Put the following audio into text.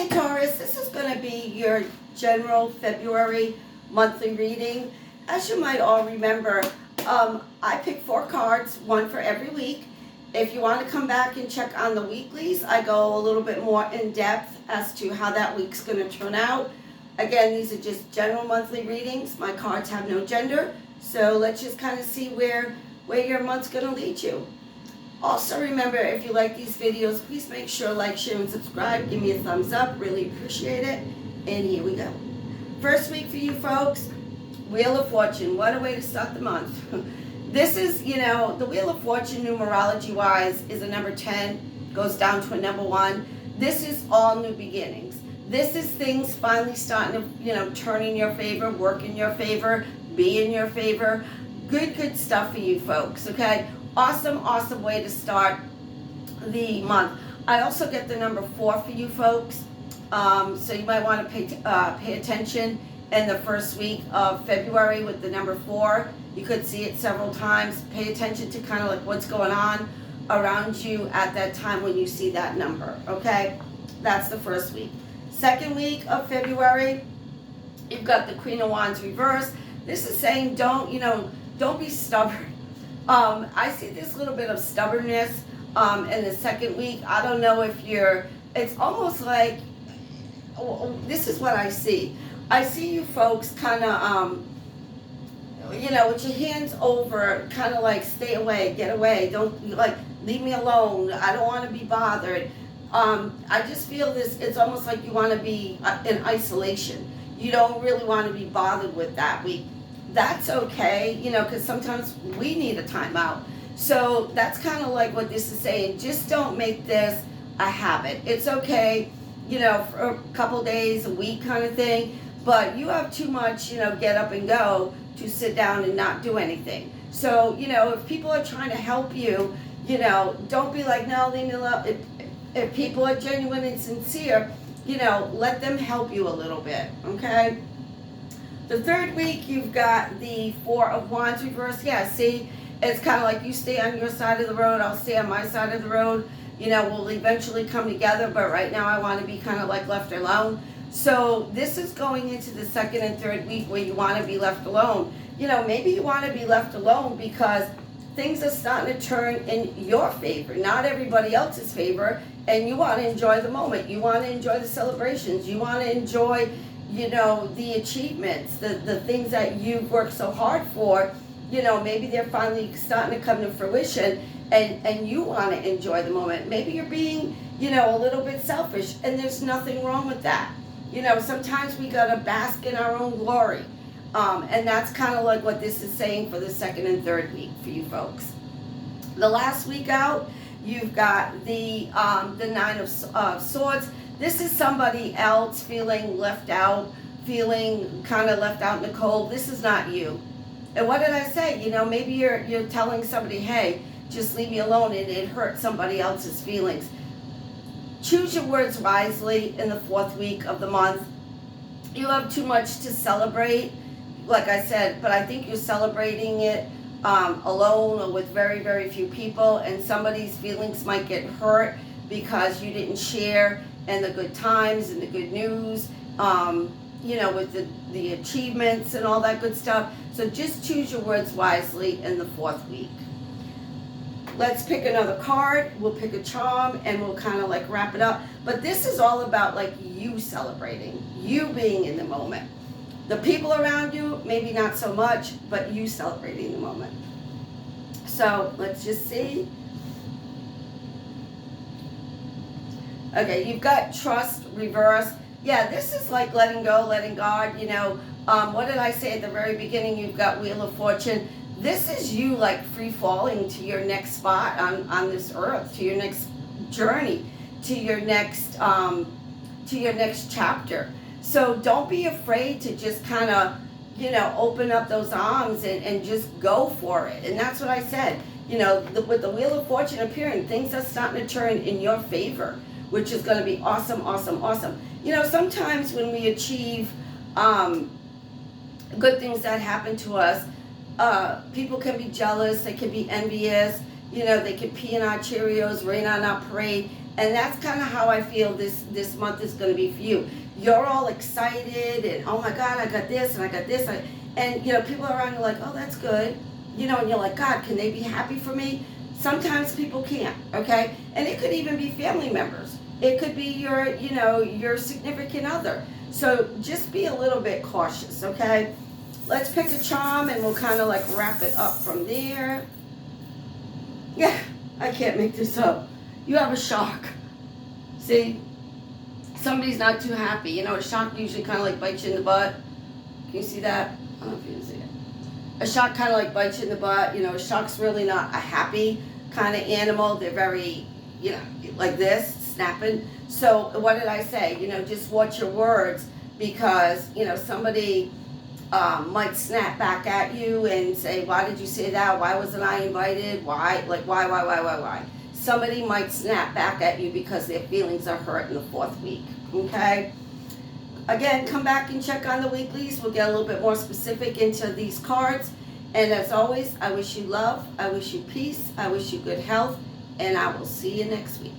Hey Taurus, this is going to be your general February monthly reading. As you might all remember, I pick 4 cards, one for every week. If you want to come back and check on the weeklies, I go a little bit more in depth as to how that week's going to turn out. Again, these are just general monthly readings. My cards have no gender, so let's just kind of see where your month's going to lead you. Also remember, if you like these videos, please make sure like, share, and subscribe. Give me a thumbs up. Really appreciate it. And here we go. First week for you folks, Wheel of Fortune. What a way to start the month. This is, the Wheel of Fortune numerology-wise is a number 10, goes down to a number 1. This is all new beginnings. This is things finally starting to, turn in your favor, work in your favor, be in your favor. Good stuff for you folks, okay? Awesome way to start the month. I also get the number 4 for you folks, so you might want to pay attention in the first week of February with the number 4. You could see it several times. Pay attention to kind of like what's going on around you at that time when you see that number, okay? That's the first week. Second week of February, you've got the Queen of Wands reverse. This is saying don't be stubborn. I see this little bit of stubbornness in the second week. I don't know if it's almost like, this is what I see. I see you folks kind of, with your hands over, kind of like stay away, get away, don't, like, leave me alone, I don't want to be bothered. I just feel this, it's almost like you want to be in isolation. You don't really want to be bothered with that week. That's okay, because sometimes we need a timeout. So that's kind of like what this is saying. Just don't make this a habit. It's okay, for a couple days, a week kind of thing, but you have too much, get up and go to sit down and not do anything. So, if people are trying to help you, don't be like, no, leave me alone. If people are genuine and sincere, let them help you a little bit, okay? The third week, you've got the 4 of Wands reverse. Yeah, see, it's kind of like you stay on your side of the road, I'll stay on my side of the road. We'll eventually come together, but right now I want to be kind of like left alone. So this is going into the second and third week where you want to be left alone. Maybe you want to be left alone because things are starting to turn in your favor, not everybody else's favor, and you want to enjoy the moment. You want to enjoy the celebrations. You want to enjoy the achievements, the things that you've worked so hard for, maybe they're finally starting to come to fruition and you want to enjoy the moment. Maybe you're being, a little bit selfish, and there's nothing wrong with that. Sometimes we got to bask in our own glory. And that's kind of like what this is saying for the second and third week for you folks. The last week out, you've got the 9 of Swords. This is somebody else feeling left out, feeling kind of left out in the cold. This is not you. And what did I say? Maybe you're telling somebody, hey, just leave me alone, and it hurts somebody else's feelings. Choose your words wisely in the 4th week of the month. You have too much to celebrate, like I said, but I think you're celebrating it alone or with very few people, and somebody's feelings might get hurt because you didn't share in the good times and the good news, with the achievements and all that good stuff. So just choose your words wisely in the 4th week. Let's pick another card. We'll pick a charm and we'll kind of like wrap it up. But this is all about like you celebrating, you being in the moment. The people around you, maybe not so much, but you celebrating the moment. So let's just see. Okay, you've got Trust reverse. Yeah, this is like letting go, letting God, what did I say at the very beginning? You've got Wheel of Fortune. This is you like free falling to your next spot on this earth, to your next journey, to your next chapter. So don't be afraid to just kind of, open up those arms and just go for it. And that's what I said. With the Wheel of Fortune appearing, things are starting to turn in your favor, which is going to be awesome. Sometimes when we achieve good things that happen to us, people can be jealous, they can be envious, they can pee in our Cheerios, rain on our parade. And that's kind of how I feel this month is going to be for you. You're all excited and, oh my God, I got this and I got this. And, you know, people around you are like, oh, that's good. You know, and you're like, God, can they be happy for me? Sometimes people can't, okay? And it could even be family members. It could be your, you know, your significant other. So just be a little bit cautious, okay? Let's pick a charm and we'll kind of like wrap it up from there. Yeah, I can't make this up. You have a shark. See? Somebody's not too happy. You know, a shark usually kind of like bites you in the butt. Can you see that? I don't know if you can see it. A shark kind of like bites you in the butt. You know, a shark's really not a happy kind of animal. They're very, you know, like this, snapping. So what did I say? You know, just watch your words because, you know, somebody might snap back at you and say, why did you say that? Why wasn't I invited? Why? Like, why? Somebody might snap back at you because their feelings are hurt in the 4th week, okay? Again, come back and check on the weeklies. We'll get a little bit more specific into these cards. And as always, I wish you love, I wish you peace, I wish you good health, and I will see you next week.